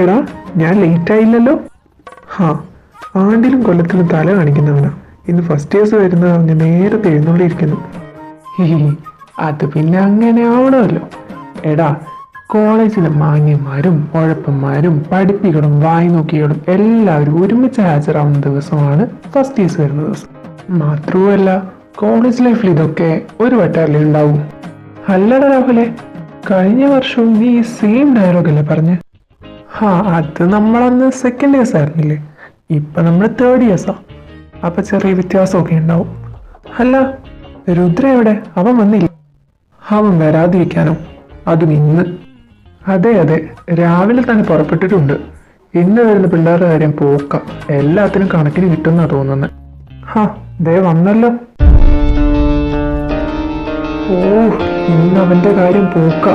എടാ, ഞാൻ ലേറ്റ് ആയില്ലല്ലോ? ഹാ, ആണ്ടിലും കൊല്ലത്തിലും തല കാണിക്കുന്നവനാ. ഇന്ന് ഫസ്റ്റ് ഇയേഴ്സ് വരുന്നത് അവന് നേരത്തെ എഴുന്നള്ളിയിരിക്കുന്നു. അത് പിന്നെ അങ്ങനെ ആവണമല്ലോ. എടാ, കോളേജിലെ മാന്യന്മാരും ഉഴപ്പന്മാരും പഠിപ്പികളും വായി നോക്കികളും എല്ലാവരും ഒരുമിച്ച് ഹാജരാവുന്ന ദിവസമാണ് ഫസ്റ്റ് ഇയേഴ്സ് വരുന്ന ദിവസം. മാത്രവുമല്ല, കോളേജ് ലൈഫിൽ ഇതൊക്കെ ഒരു വട്ടമല്ലേ ഉണ്ടാവും. അല്ലടാ രാഹുലെ, കഴിഞ്ഞ വർഷവും നീ സെയിം ഡയലോഗല്ലേ പറഞ്ഞ്? ഹാ, അത് നമ്മളന്ന് സെക്കൻഡ് ഇയേഴ്സ് ആയിരുന്നില്ലേ? ഇപ്പൊ നമ്മൾ തേർഡ് ഇയേഴ്സാ. അപ്പൊ ചെറിയ വ്യത്യാസമൊക്കെ ഉണ്ടാവും. അല്ല, രുദ്ര എവിടെ? അവൻ വന്നില്ല? അവൻ വരാതിരിക്കാനോ? അതും ഇന്ന്? അതെ അതെ, രാവിലെ തന്നെ പുറപ്പെട്ടിട്ടുണ്ട്. ഇന്ന് വരുന്ന പിള്ളേരുടെ കാര്യം പോക്ക. എല്ലാത്തിനും കണക്കിന് കിട്ടുന്നാ തോന്നുന്നത്. ഹാ, ദേ വന്നല്ലോ. ഓ, ഇന്ന് അവന്റെ കാര്യം പോക്ക.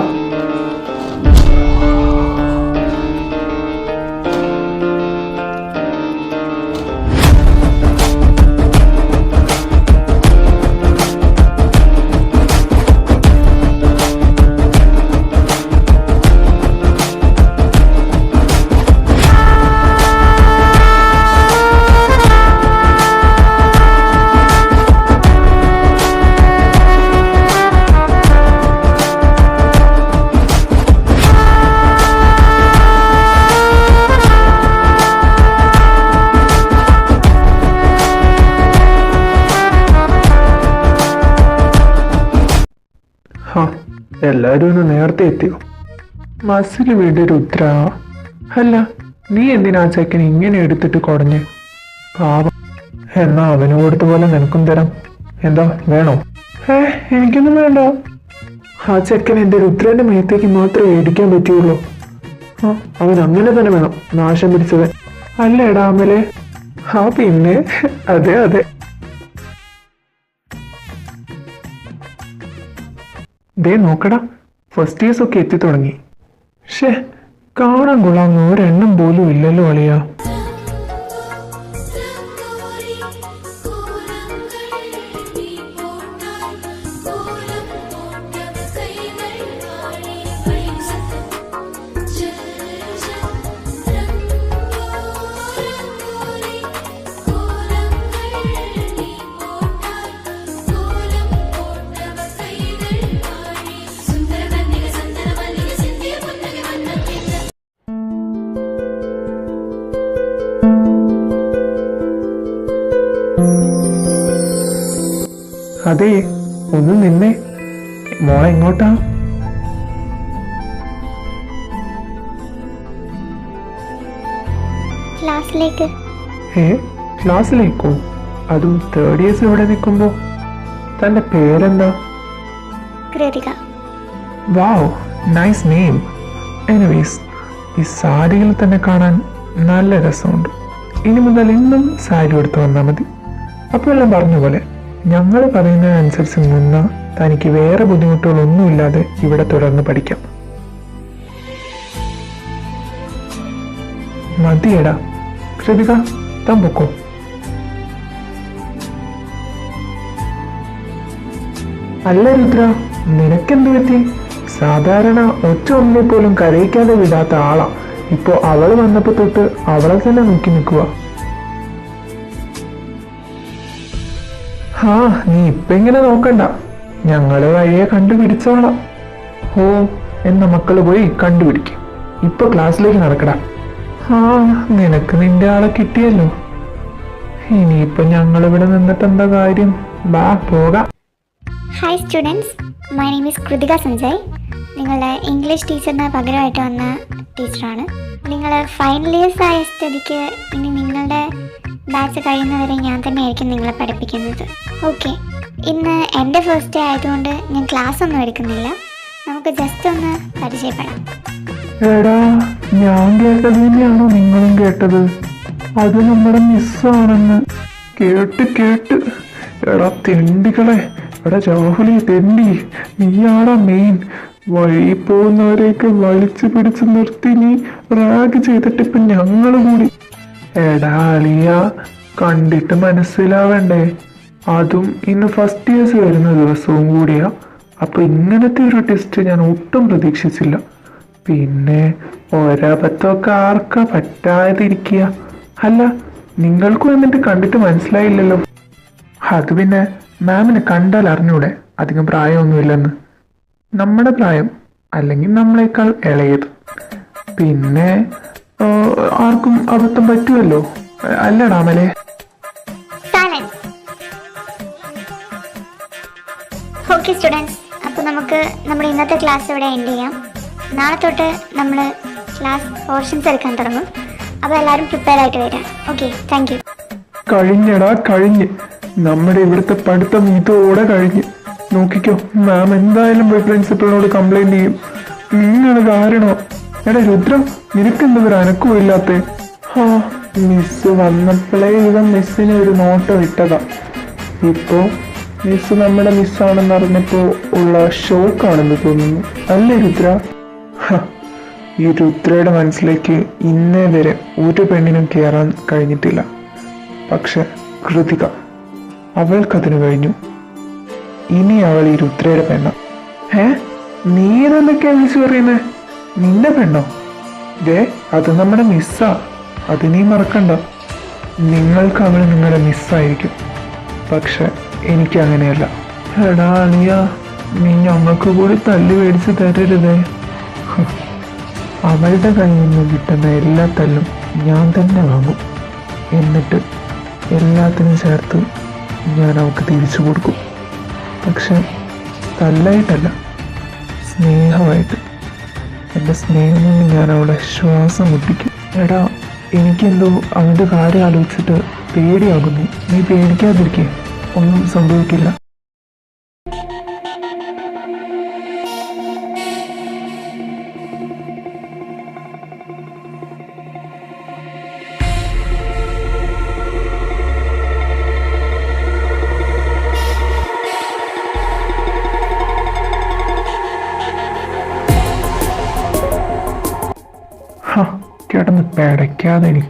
എല്ലാരും ഒന്ന് നേരത്തെ എത്തിയോ? മസിൽ വീട് രുദ്ര. അല്ല, നീ എന്തിനാ ചെക്കൻ ഇങ്ങനെ എടുത്തിട്ട് കുടഞ്ഞ്? പാവം. എന്നാ അവന് കൊടുത്ത പോലെ നിനക്കും തരാം. എന്താ, വേണോ? എനിക്കൊന്നും വേണ്ട. ആ ചെക്കൻ എന്റെ രുദ്രന്റെ മേത്തേക്ക് മാത്രമേ ഇടിക്കാൻ പറ്റുള്ളൂ. അവൻ അങ്ങനെ തന്നെ വേണം, നാശം പിടിച്ചവൻ. അല്ല എടാ അമലെ? പിന്നെ അതെ അതെ. ദേ നോക്കടാ, ഫസ്റ്റ് ഇയേഴ്സ് ഒക്കെ എത്തി തുടങ്ങി. ഷേ, കാണാൻ കൊള്ളാവുന്ന ഒരെണ്ണം പോലും ഇല്ലല്ലോ അളിയാ. അതെ, ഒന്ന് നിന്നേ. മോളെ എങ്ങോട്ടാ? ക്ലാസ്സിലേക്ക്. ക്ലാസ്സിലേക്കോ? അതും തേർഡ് ഇയേഴ്സ് ഇവിടെ നിൽക്കുമ്പോ? തന്റെ പേരെന്താ? കൃതിക. വാവ്, നൈസ് നെയിം. എനിവേസ്, ഈ സാരിയിൽ തന്നെ കാണാൻ നല്ല രസമുണ്ട്. ഇനി മുതൽ ഇന്നും സാരി എടുത്ത് വന്നാൽ മതി. അപ്പോൾ എല്ലാം പറഞ്ഞ പോലെ ഞങ്ങൾ പറയുന്നതനുസരിച്ച് നിന്നാൽ തനിക്ക് വേറെ ബുദ്ധിമുട്ടുകളൊന്നുമില്ലാതെ ഇവിടെ തുടർന്ന് പഠിക്കാം. മതിയടാ. കൃതിക, താൻ പൊക്കോ. അല്ല രുദ്ര, നിനക്കെന്ത് പറ്റി? സാധാരണ ഒറ്റ ഒന്നിനെ പോലും കരയിക്കാതെ വിടാത്ത ആളാ. ഇപ്പോ അവള് വന്നപ്പോ തൊട്ട് അവളെ തന്നെ നോക്കി നിൽക്കുക. നീ ഇപ്പൊ ഇങ്ങനെ നോക്കണ്ട, ഞങ്ങള് വഴിയെ കണ്ടുപിടിച്ചോളാം. ഓ, എന്ന മക്കള് പോയി കണ്ടുപിടിക്കും. ഇപ്പൊ ക്ലാസ്സിലേക്ക് നടക്കടാ. നിനക്ക് നിന്റെ ആളെ കിട്ടിയല്ലോ. ഇനിയിപ്പൊ ഞങ്ങൾ ഇവിടെ നിന്നിട്ട് എന്താ കാര്യം? ബാ, പോകാം. Hi students, my name is Krithika Sanjay. നിങ്ങളുടെ ഇംഗ്ലീഷ് ടീച്ചറിന് പകരമായിട്ട് വന്ന ടീച്ചറാണ്. നിങ്ങൾ ഫൈനൽ ഇയേഴ്സ് ആയ സ്ഥിതിക്ക് ഇനി നിങ്ങളുടെ ബാച്ച് കഴിയുന്നവരെ ഞാൻ തന്നെയായിരിക്കും നിങ്ങളെ പഠിപ്പിക്കുന്നത്. ഓക്കെ, ഇന്ന് എൻ്റെ ഫസ്റ്റ് ഡേ ആയതുകൊണ്ട് ഞാൻ ക്ലാസ് ഒന്നും എടുക്കുന്നില്ല. നമുക്ക് ജസ്റ്റ് ഒന്ന് പരിചയപ്പെടാം. എടാ, ഞാൻ കേട്ടത് തന്നെയാണോ നിങ്ങളും കേട്ടത്? അത് നമ്മുടെ മിസ്സാണെന്ന് കേട്ട്. എടാ തെണ്ടികളെ, എടാ രാഹുലി തെണ്ടി, നീയാടാ മെയിൻ. വഴി പോകുന്നവരെയൊക്കെ വലിച്ചു പിടിച്ച് നിർത്തി നീ റാഗ് ചെയ്തിട്ട് ഇപ്പൊ ഞങ്ങള് കൂടി. എടാ അളിയ, കണ്ടിട്ട് മനസ്സിലാവണ്ടേ? അതും ഇന്ന് ഫസ്റ്റ് ഇയേഴ്സ് വരുന്ന ദിവസവും കൂടിയാ. അപ്പൊ ഇങ്ങനത്തെ ഒരു ടെസ്റ്റ് ഞാൻ ഒട്ടും പ്രതീക്ഷിച്ചില്ല. പിന്നെ ഒരബദ്ധമൊക്കെ ആർക്കാ പറ്റാതിരിക്കുക? അല്ല, നിങ്ങൾക്കും എന്നിട്ട് കണ്ടിട്ട് മനസ്സിലായില്ലല്ലോ. അത് പിന്നെ മാമിനെ കണ്ടാൽ അറിഞ്ഞൂടെ അധികം പ്രായമൊന്നുമില്ലെന്ന്? നമ്മുടെ പ്രായം, അല്ലെങ്കിൽ നമ്മളെക്കാൾ ഇളയത്. പിന്നെ ആർക്കും അബദ്ധം പറ്റുമല്ലോ, അല്ലടാ അമലെ? ഓക്കെ സ്റ്റുഡൻസ്, അപ്പോൾ നമുക്ക് നമ്മുടെ ഇന്നത്തെ ക്ലാസ് ഇവിടെ എൻഡ് ചെയ്യാം. നാളെ തൊട്ട് നമ്മൾ ക്ലാസ് പോർഷൻസ് എടുക്കാൻ തുടങ്ങും. അപ്പോൾ എല്ലാവരും പ്രിപ്പയർ ആയിട്ട് വരാം. Okay, thank U. കഴിഞ്ഞടാ, കഴിഞ്ഞ് നമ്മുടെ ഇവിടുത്തെ പഠിത്തം ഇതോടെ കഴിഞ്ഞ്. നോക്കിക്കോ, മാം എന്തായാലും പോയി പ്രിൻസിപ്പളിനോട് കംപ്ലൈന്റ് ചെയ്യും. നിങ്ങൾ കാരണോ? എടാ രുദ്രം, നിനക്കെന്തൊരു അനക്കവും ഇല്ലാത്ത? ആ, മിസ് വന്നപ്പോഴേ ഇവൻ മിസ്സിന് ഒരു നോട്ടം ഇട്ടതാ. ഇപ്പോ മിസ് നമ്മുടെ മിസ്സാണെന്ന് അറിഞ്ഞപ്പോ ഉള്ള ഷോക്കാണെന്ന് തോന്നുന്നു, അല്ലേ രുദ്ര? ഈ രുദ്രയുടെ മനസ്സിലേക്ക് ഇന്നേ വരെ ഒരു പെണ്ണിനും കയറാൻ കഴിഞ്ഞിട്ടില്ല. പക്ഷെ കൃതിക, അവൾക്കതിന് കഴിഞ്ഞു. ഇനി അവൾ ഈ രുദ്രയുടെ പെണ്ണ. നീ ഇതെന്തൊക്കെയാ മിസ് പറയുന്നേ? നിന്റെ പെണ്ണോ? ദേ, അത് നമ്മുടെ മിസ്സാ, അത് നീ മറക്കണ്ട. നിങ്ങൾക്ക് അവൾ നിങ്ങളുടെ മിസ്സായിരിക്കും, പക്ഷെ എനിക്ക് അങ്ങനെയല്ല. എടാ അളിയ, നീ ഞങ്ങൾക്ക് കൂടി തല്ലി മേടിച്ച് തരരുതേ. അവളുടെ കയ്യിൽ നിന്ന് കിട്ടുന്ന എല്ലാ തല്ലും ഞാൻ തന്നെ വാങ്ങും. എന്നിട്ട് എല്ലാത്തിനും ചേർത്ത് ഞാൻ അവൾക്ക് തിരിച്ചു കൊടുക്കും. പക്ഷെ തല്ലായിട്ടല്ല, സ്നേഹമായിട്ട്. എൻ്റെ സ്നേഹം കൊണ്ട് ഞാൻ അവളെ ശ്വാസം മുട്ടിക്കും. എടാ, എനിക്കെന്തോ അവൻ്റെ കാര്യം ആലോചിച്ചിട്ട് പേടിയാകുന്നു. നീ പേടിക്കാതിരിക്കേ, ഒന്നും സംഭവിക്കില്ല. കിടന്ന് പിടയ്ക്കാതെ നീ.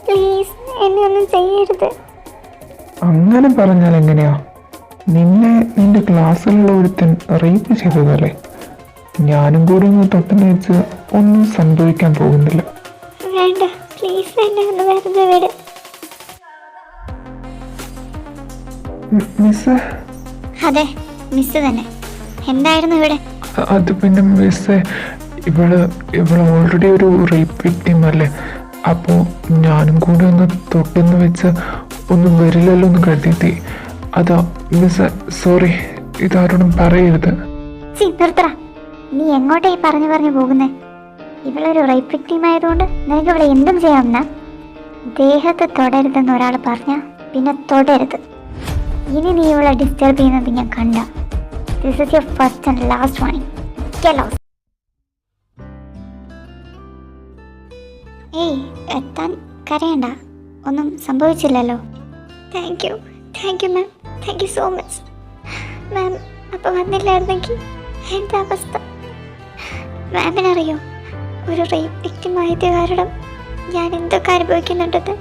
പ്ലീസ്, എന്നെ ഒന്നും ചെയ്യരുത്. അങ്ങനെ പറഞ്ഞാൽ എങ്ങനെയാ? നിന്നെ നിന്റെ ക്ലാസ്സിലുള്ള ഒരുത്തൻ റേപ്പ് ചെയ്തതല്ലേ? ഞാനും കൂടി ഒന്ന് തൊട്ടെന്ന് വെച്ച് ഒന്നും സംഭവിക്കാൻ പോകുന്നില്ല. വേണ്ട, പ്ലീസ് എന്നെ ഒന്ന് വെറുതെ വിട്. മിസ്സേ? അതെ, മിസ് തന്നെ. എന്തായിരുന്നു ഇവിടെ? അത് പിന്നെ മിസ്സേ, ഇവള് ഓൾറെഡി ഒരു റേപ്പ് വിക്ടിം അല്ലേ? അപ്പോൾ ഞാനും കൂടി ഒന്ന് തൊട്ടെന്ന് വെച്ച് ഒന്നും വരില്ലല്ലോ എന്ന് കരുതി. അതാ മിസ്, സോറി. ഇതാരോടും പറയരുത്. നിർത്തറ, നീ എങ്ങോട്ടായി പറഞ്ഞു പോകുന്നേ? ഇവളൊരു റേപ്പ് വിക്ടിം ആയതുകൊണ്ട് നിനക്ക് ഇവിടെ എന്തും ചെയ്യാവുന്ന? ദേഹത്ത് തൊടരുതെന്ന് ഒരാൾ പറഞ്ഞാൽ പിന്നെ തൊടരുത്. ഇനി നീ ഇവളെ ഡിസ്റ്റർബ് ചെയ്യുന്നത് ഞാൻ കണ്ട. This is your first and last warning. Get lost. ഏയ്, എത്താൻ കരയണ്ട, ഒന്നും സംഭവിച്ചില്ലല്ലോ. Thank you ma'am, thank you so much ma'am. അപ്പോൾ വന്നില്ലായിരുന്നെങ്കിൽ എൻ്റെ അവസ്ഥ മാമിനറിയോ? ഒരു റേപ്പ് വിക്ടിം ആയത് കാരണം ഞാൻ എന്തൊക്കെ അനുഭവിക്കുന്നുണ്ടെന്ന്.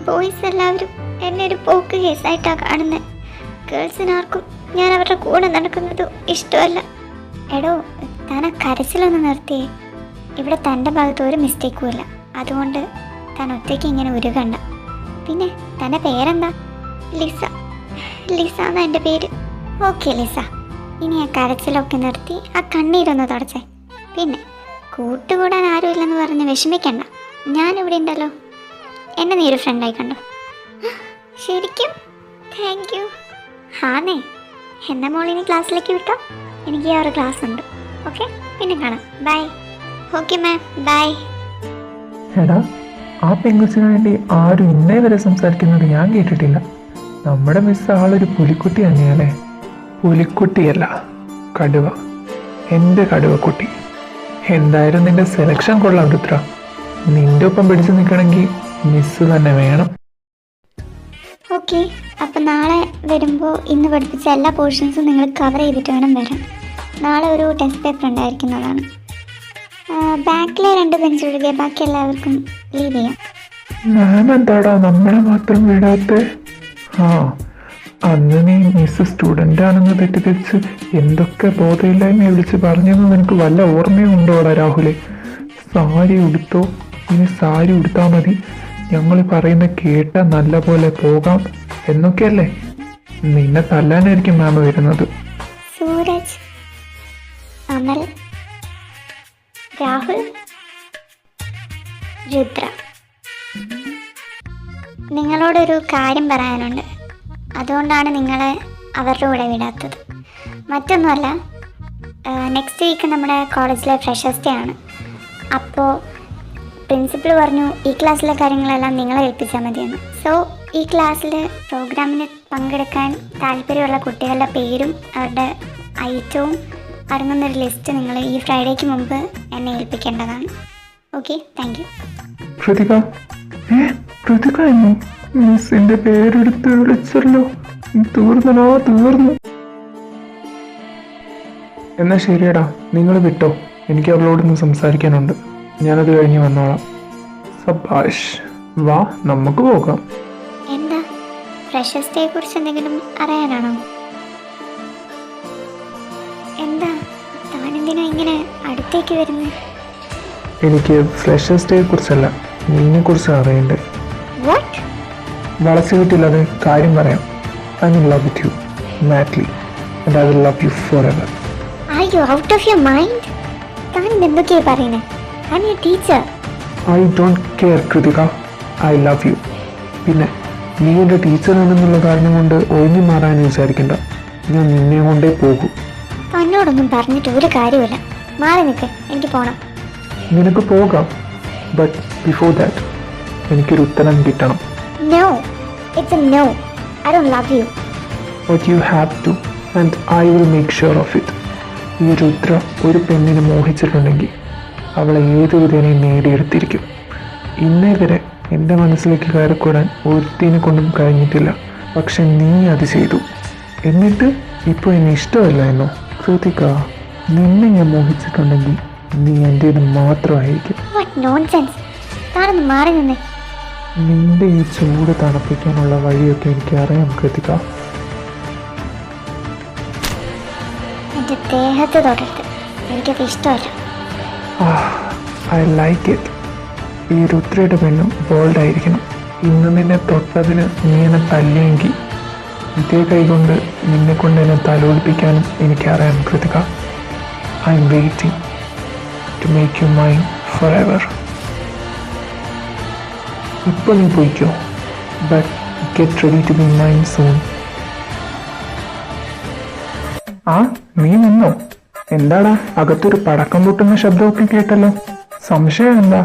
ബോയ്സ് എല്ലാവരും എന്നെ ഒരു പോക്ക് കേസായിട്ടാണ് കാണുന്നത്. ഗേൾസിനാർക്കും ഞാൻ അവരുടെ കൂടെ നടക്കുന്നതും ഇഷ്ടമല്ല. എടോ, താൻ ആ കരച്ചിലൊന്ന് നിർത്തിയേ. ഇവിടെ തൻ്റെ ഭാഗത്ത് ഒരു മിസ്റ്റേക്കും ഇല്ല. അതുകൊണ്ട് താൻ ഒറ്റയ്ക്ക് ഇങ്ങനെ ഉരുകണ്ട. പിന്നെ തൻ്റെ പേരെന്താ? ലിസ. ലിസ എന്നാ എൻ്റെ പേര്. ഓക്കെ ലിസ, ഇനി ആ കരച്ചിലൊക്കെ നിർത്തി ആ കണ്ണീരൊന്ന് തുടച്ചേ. പിന്നെ കൂട്ടുകൂടാൻ ആരുമില്ലെന്ന് പറഞ്ഞ് വിഷമിക്കണ്ട, ഞാനിവിടെ ഉണ്ടല്ലോ. എന്നെ നീ ഒരു ഫ്രണ്ടായി കണ്ടോ? ശരിക്കും? Thank you. ആന്നേ, എന്നാ മോളിനി ക്ലാസ്സിലേക്ക് വിട്ടോ? എനിക്ക് ആ ഒരു ക്ലാസ് ഉണ്ട്. ഓക്കെ, പിന്നെ കാണാം. ബൈ. Okay ma'am, bye. എടാ, ആ പെങ്കുച്ചിന് വേണ്ടി ആരും ഇന്നേ വരെ സംസാരിക്കുന്നത് ഞാൻ കേട്ടിട്ടില്ല. നമ്മുടെ മിസ് ആളൊരു പുലിക്കുട്ടി തന്നെയല്ലേ? പുലിക്കുട്ടിയല്ല, കടുവ. എൻ്റെ കടുവക്കുട്ടി. എന്തായാലും നിന്റെ സെലക്ഷൻ കൊള്ളാം രുദ്ര. നിന്റെ ഒപ്പം പിടിച്ചു നിൽക്കണമെങ്കിൽ മിസ് തന്നെ വേണം. ഓക്കെ, അപ്പം നാളെ വരുമ്പോൾ ഇന്ന് പഠിപ്പിച്ച എല്ലാ പോർഷൻസും നിങ്ങൾ കവർ ചെയ്തിട്ട് വേണം വരാൻ. നാളെ ഒരു ടെസ്റ്റ് പേപ്പർ ഉണ്ടായിരിക്കുന്നതാണ്. ബാക്കിലെ 2 ബെഞ്ച് ഒഴികെ ബാക്കി എല്ലാവർക്കും ലീവ് ചെയ്യാം. മാം എന്താടാ നമ്മളെ മാത്രം വിടാത്തെ? ആ, അന്ന് നീ മിസ് സ്റ്റുഡൻ്റ് ആണെന്ന് തെറ്റിദ്ധരിച്ച് എന്തൊക്കെ ബോധമില്ലായ്മ വിളിച്ച് പറഞ്ഞെന്ന് നിനക്ക് വല്ല ഓർമ്മയും ഉണ്ടോടാ രാഹുലെ? സാരി ഉടുത്തോ, ഇനി സാരി ഉടുത്താൽ മതി, ഞങ്ങൾ പറയുന്ന കേട്ട നല്ല പോലെ പോകാം എന്നൊക്കെയല്ലേ? നിന്നെ തല്ലാനായിരിക്കും മാം വരുന്നത്. സൂരജ്, അമൽ, രാഹുൽ, രുദ്ര, നിങ്ങളോടൊരു കാര്യം പറയാനുണ്ട്. അതുകൊണ്ടാണ് നിങ്ങളെ അവരുടെ കൂടെ വിടാത്തത്. മറ്റൊന്നുമല്ല, നെക്സ്റ്റ് വീക്ക് നമ്മുടെ കോളേജിലെ ഫ്രഷേഴ്സ് ഡേ ആണ്. അപ്പോൾ പ്രിൻസിപ്പൾ പറഞ്ഞു ഈ ക്ലാസ്സിലെ കാര്യങ്ങളെല്ലാം നിങ്ങളെ ഏൽപ്പിച്ചാൽ മതിയെന്ന്. സോ ഈ ക്ലാസ്സിൽ പ്രോഗ്രാമിന് പങ്കെടുക്കാൻ താല്പര്യമുള്ള കുട്ടികളുടെ പേരും അവരുടെ ഐറ്റവും അടങ്ങുന്നൊരു ലിസ്റ്റ് നിങ്ങൾ ഈ ഫ്രൈഡേക്ക് മുമ്പ് എന്നെ ഏൽപ്പിക്കേണ്ടതാണ്. Okay, thank you. Krithika, Krithika എന്നോ? മിസ്സിന്റെ പേരെടുത്ത് വിളിച്ചല്ലോ. തീർന്നു. എന്നാ ശരിയടാ, നിങ്ങൾ വിട്ടോ, എനിക്ക് അവളോടൊന്ന് സംസാരിക്കാനുണ്ട്. ഞാനത് കഴിഞ്ഞ് വന്നോളാം. സബാഷ്, വാ നമുക്ക് പോകാം. എന്താ, ഫ്രഷേഴ്സ് ഡേയെ കുറിച്ച് എന്തെങ്കിലും അറിയാനാണോ? എന്താ താനെന്തിനാ ഇങ്ങനെ അടുത്തേക്ക് വരുന്നത്? എനിക്ക് ഫ്രഷേഴ്സ് ഡേയെ കുറിച്ചല്ല, നിന്നെ കുറിച്ച് അറിയണ്ടേ. വാട്ട്? വളച്ചു കിട്ടില്ലാതെ കാര്യം പറയാം. I will love with you madly and I will love you forever. Are you out of your mind? താൻ എന്തൊക്കെയാണ് പറയുന്നത്? I am your teacher. I don't care Krithika, I love you. പിന്നെ നീ എൻ്റെ ടീച്ചറാണെന്നുള്ള കാരണം കൊണ്ട് ഒഴിഞ്ഞു മാറാൻ വിചാരിക്കണ്ട. ഞാൻ നിന്നെ കൊണ്ടേ പോകൂ. തന്നോടൊന്നും പറഞ്ഞിട്ട് ഒരു കാര്യമില്ല. മാറി നിൽക്ക്, എനിക്ക് പോകണം. നിനക്ക് പോകാം, ബട്ട് ബിഫോർ ദാറ്റ് എനിക്കൊരു ഉത്തരം കിട്ടണം. No, it's a no. I don't love you. But you have to, and I will make sure of it. ഈ രുദ്ര ഒരു പെണ്ണിനെ മോഹിച്ചിട്ടുണ്ടെങ്കിൽ അവളെ ഏത് വിധേനയും നേടിയെടുത്തിരിക്കും. ഇന്നേ വരെ എൻ്റെ മനസ്സിലേക്ക് കയറിക്കൂടാൻ ഒരുത്തിനെ കൊണ്ടും കഴിഞ്ഞിട്ടില്ല. പക്ഷെ നീ അത് ചെയ്തു. എന്നിട്ട് ഇപ്പോൾ എന്നെ ഇഷ്ടമല്ല എന്നോ? കൃതിക, നിന്നെ ഞാൻ മോഹിച്ചിട്ടുണ്ടെങ്കിൽ നീ എൻ്റേത് മാത്രമായിരിക്കും. What nonsense. താനൊന്ന് മാറി നിന്നേ. നിന്റെ ഈ ചൂട് തണുപ്പിക്കാനുള്ള വഴിയൊക്കെ എനിക്കറിയാം കൃതിക. എൻ്റെ ദേഹത്ത് തൊടരുത്, എനിക്കത് ഇഷ്ടമല്ല. I like it. ഈ രുദ്രയുടെ പെണ്ണും ബോൾഡായിരിക്കണം. ഇന്ന് നിന്നെ തൊട്ടതിന് നീ എന്നെ തല്ലിയെങ്കിൽ ഇതേ കൈകൊണ്ട് നിന്നെ കൊണ്ട് എന്നെ തലോടിപ്പിക്കാനും എനിക്കറിയാം Krithika. I am waiting to make you mine forever. ഇപ്പോൾ നീ പോയിക്കോ, but get ready to be mine soon. ആ, നീ നിന്നോ? എന്താടാ, അകത്തൊരു പടക്കം പൊട്ടുന്ന ശബ്ദമൊക്കെ കേട്ടല്ലോ. സംശയം എന്താ?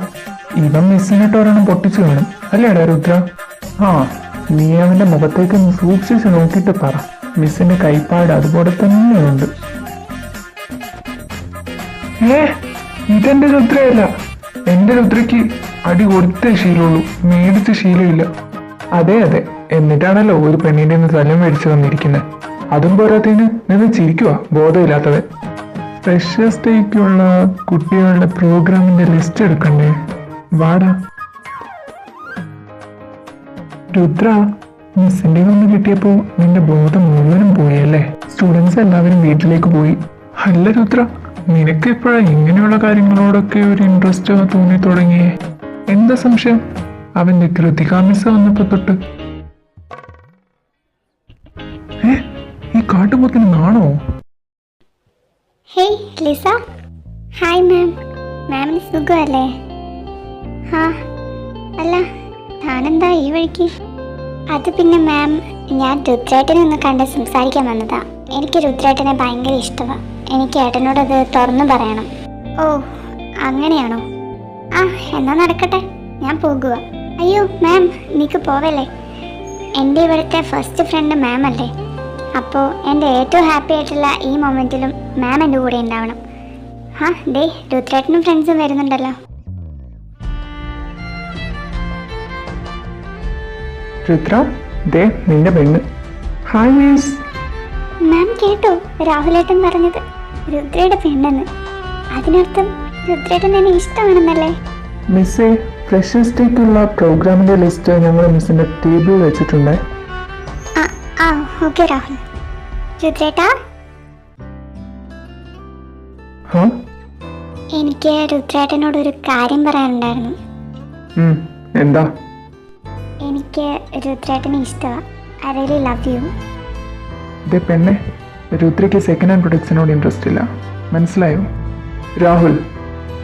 ഇവൻ മിസ്സിനിട്ട് ഒരെണ്ണം പൊട്ടിച്ചു കാണും അല്ലേടാ രുദ്ര? ആ, നീ അവന്റെ മുഖത്തേക്ക് സൂക്ഷിച്ച് നോക്കിയിട്ട് പറ. മിസ്സിന്റെ കൈപ്പാട് അതുപോലെ തന്നെയുണ്ട്. ഇതെന്റെ രുദ്രയല്ല. എന്റെ രുദ്രയ്ക്ക് അടി കൊടുത്തേ ശീലമുള്ളൂ, മേടിച്ച ശീലമില്ല. അതെ, എന്നിട്ടാണല്ലോ ഒരു പെണ്ണിന്റെ സ്ഥലം മേടിച്ചു വന്നിരിക്കുന്നത്. അതും പോരാത്തതിന് നിന്ന് ചിരിക്കുക ബോധമില്ലാത്തവൻ. ഫ്രഷേഴ്സ് ഡേക്കുള്ള കുട്ടികളുടെ പ്രോഗ്രാമിന്റെ ലിസ്റ്റ് എടുക്കണ്ടേ? വാടാ. രുദ്ര, മിസ്സിന്റെ ഒന്ന് കിട്ടിയപ്പോ നിന്റെ ബോധം മുഴുവനും പോയല്ലേ? സ്റ്റുഡൻസ് എല്ലാവരും വീട്ടിലേക്ക് പോയി. അല്ല രുദ്ര, നിനക്ക് എപ്പോഴാ ഇങ്ങനെയുള്ള കാര്യങ്ങളോടൊക്കെ ഒരു ഇൻട്രസ്റ്റ് തോന്നി തുടങ്ങിയേ? എന്താ സംശയം? അവന്റെ കൃതിക മിസ് വന്നപ്പോ തൊട്ട്. ഈ കാട്ടുപോത്തിന് നാണോ? Hey Lisa. Hi ma'am. മാമിന് സുഖമല്ലേ? ആ, അല്ല താനെന്താ ഈ വഴിക്ക്? അത് പിന്നെ മാം, ഞാൻ രുദ്രേട്ടനെ ഒന്ന് കണ്ട് സംസാരിക്കാൻ വന്നതാ. എനിക്ക് രുദ്രേട്ടനെ ഭയങ്കര ഇഷ്ടമാണ്. എനിക്ക് ഏട്ടനോടത് തുറന്നു പറയണം. ഓ, അങ്ങനെയാണോ? ആ, എന്നാ നടക്കട്ടെ, ഞാൻ പോകുക. അയ്യോ മാം, നീക്ക് പോവല്ലേ. എൻ്റെ ഇവിടുത്തെ ഫസ്റ്റ് ഫ്രണ്ട് മാം അല്ലേ? അപ്പോൾ എൻ്റെ ഏറ്റവും ഹാപ്പി ആയിട്ടുള്ള ഈ മൊമെൻറ്റിലും മാം എൻ്റെ കൂടെ ഉണ്ടാവണം. ആ, ദേ രുദ്രേട്ടനും ഫ്രണ്ട്സും വരുന്നുണ്ടല്ലോ. രുദ്ര, ദേ നിന്റെ പെണ്ണ്. Hi miss. മാം കേട്ടോ രാഹുലേട്ടൻ പറഞ്ഞത്? രുദ്രയുടെ പെണ്ണെന്ന്. അതിനർത്ഥം രുദ്രേട്ടൻ എന്നെ ഇഷ്ടമാണെന്നല്ലേ? മിസ്സേ, ഫ്രഷേഴ്സ് ഡേക്കുള്ള പ്രോഗ്രാമിന്റെ ലിസ്റ്റ് ഞങ്ങൾ മിസ്സിന്റെ ടേബിളിൽ വെച്ചിട്ടുണ്ട്. ആ, നോക്കിയോ രാഹുൽ? രുദ്രേട്ടാ, ഹാ എനിക്ക് രുദ്രേട്ടനോട് ഒരു കാര്യം പറയാനുണ്ടായിരുന്നു. എന്താ? എനിക്ക് രുദ്രേട്ടനെ ഇഷ്ടമാണ്. I really love you. ഇതേ പെണ്ണെ, രുദ്രയ്ക്ക് സെക്കൻഡ് ഹാൻഡ് പ്രൊഡക്ട്സിനോട് ഇൻട്രസ്റ്റ് ഇല്ല, മനസ്സിലായോ? രാഹുൽ,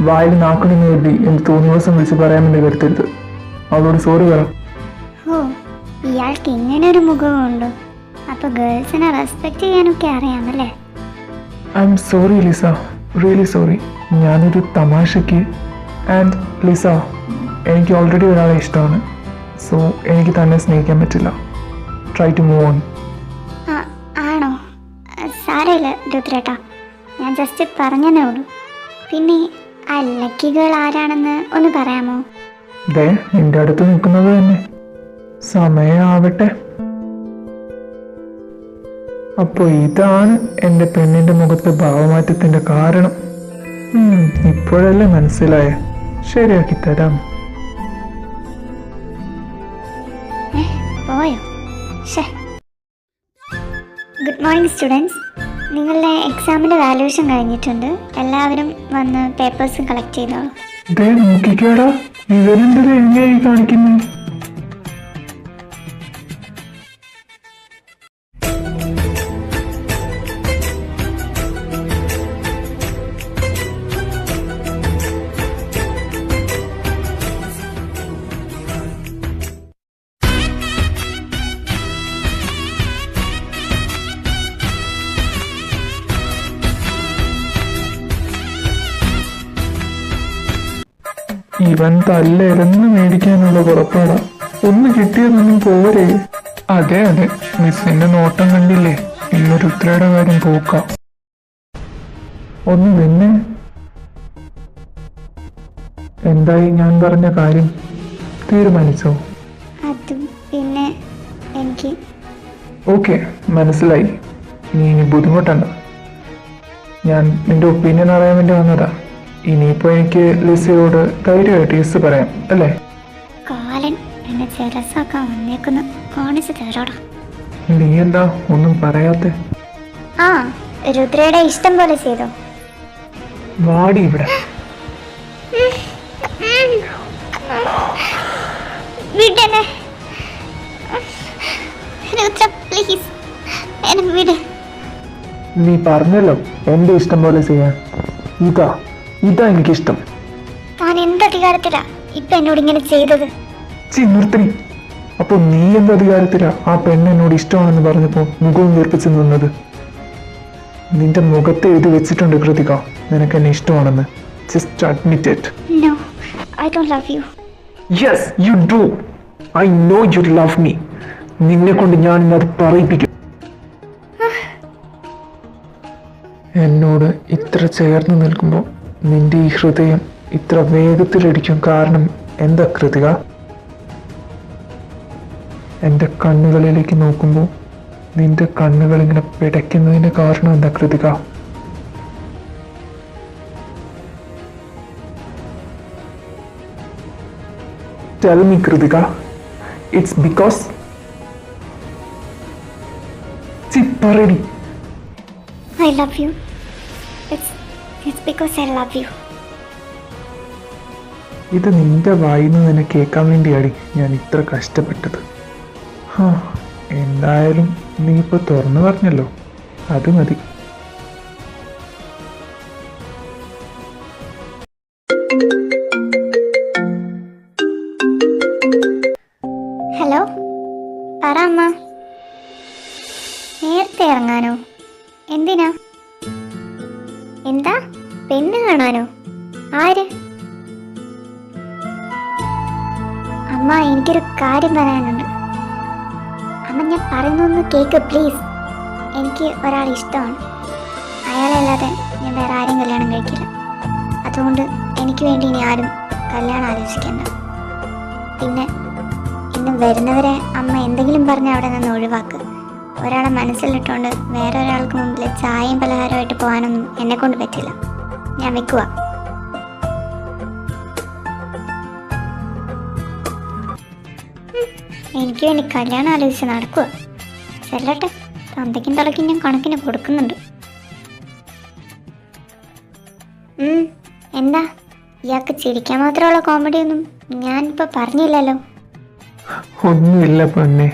വായിൽ നാക്കണെന്ന് കരുതി എന്ത് തോന്നിയ ദിവസം വിളിച്ച് പറയാമെന്ന് കരുതരുത്. അവളോട് സോറി പറ. ഓ, ഇയാൾക്ക് ഇങ്ങനെ ഒരു മുഖമുണ്ടോ? അപ്പോൾ ഗേൾസിനെ റെസ്പെക്റ്റ് ചെയ്യാനൊക്കെ അറിയാമല്ലേ? I'm sorry Lisa, really sorry. ഞാനൊരു തമാശയ്ക്ക്. ആൻഡ് ലിസ, എനിക്ക് ഓൾറെഡി ഒരാളെ ഇഷ്ടമാണ്. സോ എനിക്ക് തന്നെ സ്നേഹിക്കാൻ പറ്റില്ല. Try to move on. ആണോ? സാരമില്ല രുദ്രേട്ടാ, ഞാൻ ജസ്റ്റ് പറഞ്ഞതേ ഉള്ളൂ. പിന്നെ ആ ലക്കി ഗേൾ ആരാണെന്ന് ഒന്ന് പറയാമോ? ദേ, നിന്റെ അടുത്ത് നിൽക്കുന്നത് തന്നെ. സമയമാവട്ടെ. അപ്പോൾ ഇതാണ് എൻ്റെ പെണ്ണിൻ്റെ മുഖത്തെ ഭാവമാറ്റത്തിൻ്റെ കാരണം. ഇപ്പോഴല്ലേ മനസ്സിലായ? ശരിയാക്കി തരാം. പോയോ? Good morning students. നിങ്ങളുടെ എക്സാമിൻ്റെ വാല്യുവേഷൻ കഴിഞ്ഞിട്ടുണ്ട്. എല്ലാവരും വന്ന് പേപ്പേഴ്സ് കളക്ട് ചെയ്തോളൂ. ദേ നോക്കിക്കാടാ, ഇവരെന്തത് എങ്ങനെയായി കാണിക്കുന്നത്? ഇവൻ തല്ലെരന്ന് മേടിക്കാനുള്ള പുറപ്പാടാ. ഒന്ന് കിട്ടിയതൊന്നും പോരെ. അതെ അതെ, മിസ്സിന്റെ നോട്ടം കണ്ടില്ലേ? ഇന്ന് രുദ്രയുടെ കാര്യം പോക്കാം. ഒന്ന് പിന്നെ എന്തായി ഞാൻ പറഞ്ഞ കാര്യം? തീരുമാനിച്ചോ? അതും പിന്നെ എനിക്ക് ഓക്കെ, മനസ്സിലായി. നീ ഇനി ബുദ്ധിമുട്ടണ്ട. ഞാൻ നിന്റെ ഒപ്പീനിയൻ അറിയാൻ വേണ്ടി വന്നതാ. ഇനിയിപ്പോൾ എനിക്ക് ലിസയോട് ധൈര്യമായിട്ട് യെസ് പറയാം അല്ലേ? കാലൻ എന്നെ ജലസാക്കാൻ വന്നേക്കുന്നു. കാണിച്ചു തരോടാ. നീ എന്താ ഒന്നും പറയാത്തെ? ആ, രുദ്രയുടെ ഇഷ്ടം പോലെ ചെയ്തോ. വാടി ഇവിടെ. വിടണേ രുദ്ര, പ്ലീസ് എന്നെ വിട്. നീ പറഞ്ഞല്ലോ എന്റെ ഇഷ്ടം പോലെ ചെയ്യാൻ. ഇതാ എനിക്കിഷ്ടം. താൻ എന്ത് അധികാരത്തിലാ ഇപ്പൊ എന്നോട് ഇങ്ങനെ ചെയ്തത്? നിർത്തി. അപ്പൊ നീ എന്ത് അധികാരത്തിലാ ആ പെണ്ണ് എന്നോട് ഇഷ്ടമാണെന്ന് പറഞ്ഞപ്പോ മുഖവും വീർപ്പിച്ചു നിന്നത്? നിന്റെ മുഖത്ത് എഴുതി വെച്ചിട്ടുണ്ട് കൃതിക, നിനക്ക് എന്നെ ഇഷ്ടമാണെന്ന്. Just admit it. No, I don't love you. Yes you do. I know you love me. നിന്നെ കൊണ്ട് ഞാൻ ഇന്നത് പറയിപ്പിക്കും. എന്നോട് ഇത്ര ചേർന്ന് നിൽക്കുമ്പോൾ നിന്റെ ഈ ഹൃദയം ഇത്ര വേഗത്തിലടിക്കും കാരണം എന്താ കൃതിക? എൻ്റെ കണ്ണുകളിലേക്ക് നോക്കുമ്പോൾ നിന്റെ കണ്ണുകൾ ഇങ്ങനെ പിടയ്ക്കുന്നതിൻ്റെ കാരണം എന്താ Krithika? Tell me, Kritika. It's because... പറയടി. I love you. It's because I love you. ഇത് നിന്റെ വായിന്ന് തന്നെ കേൾക്കാൻ വേണ്ടിയാണ് ഞാൻ ഇത്ര കഷ്ടപ്പെട്ടത്. എന്തായാലും നീ ഇപ്പോൾ തുറന്നു പറഞ്ഞല്ലോ, അത് മതി. ഹലോ, പറ അമ്മ. നേരത്തെ ഇറങ്ങാനോ? എന്തിനാ? എന്താ, പെണ്ണ് കാണാനോ? ആര്? അമ്മ, എനിക്കൊരു കാര്യം പറയാനുണ്ട്. അമ്മ, ഞാൻ പറയുന്നൊന്ന് കേക്ക് പ്ലീസ്. എനിക്ക് ഒരാൾ ഇഷ്ടമാണ്. അയാളല്ലാതെ ഞാൻ വേറെ ആരും കല്യാണം കഴിക്കില്ല. അതുകൊണ്ട് എനിക്ക് വേണ്ടി ഇനി ആരും കല്യാണം ആലോചിക്കേണ്ട. പിന്നെ ഇന്ന് വരുന്നവരെ അമ്മ എന്തെങ്കിലും പറഞ്ഞ് അവിടെ നിന്ന് ഒഴിവാക്ക്. ഒരാളെ മനസ്സിലിട്ടുകൊണ്ട് വേറെ ഒരാൾക്ക് മുമ്പിൽ ചായയും പലഹാരമായിട്ട് പോകാനൊന്നും എന്നെക്കൊണ്ട് പറ്റില്ല. ഞാൻ വെക്കുക. എനിക്ക് വേണ്ടി കല്യാണം ആലോചിച്ച് നടക്കുക. ചെല്ലട്ടെ. തന്തയ്ക്കും തലയ്ക്കും ഞാൻ കണക്കിന് കൊടുക്കുന്നുണ്ട്. എന്താ ഇയാൾക്ക് ചിരിക്കാൻ മാത്രമുള്ള കോമഡി ഒന്നും ഞാനിപ്പോൾ പറഞ്ഞില്ലല്ലോ. ഒന്നുമില്ല പെണ്ണേ.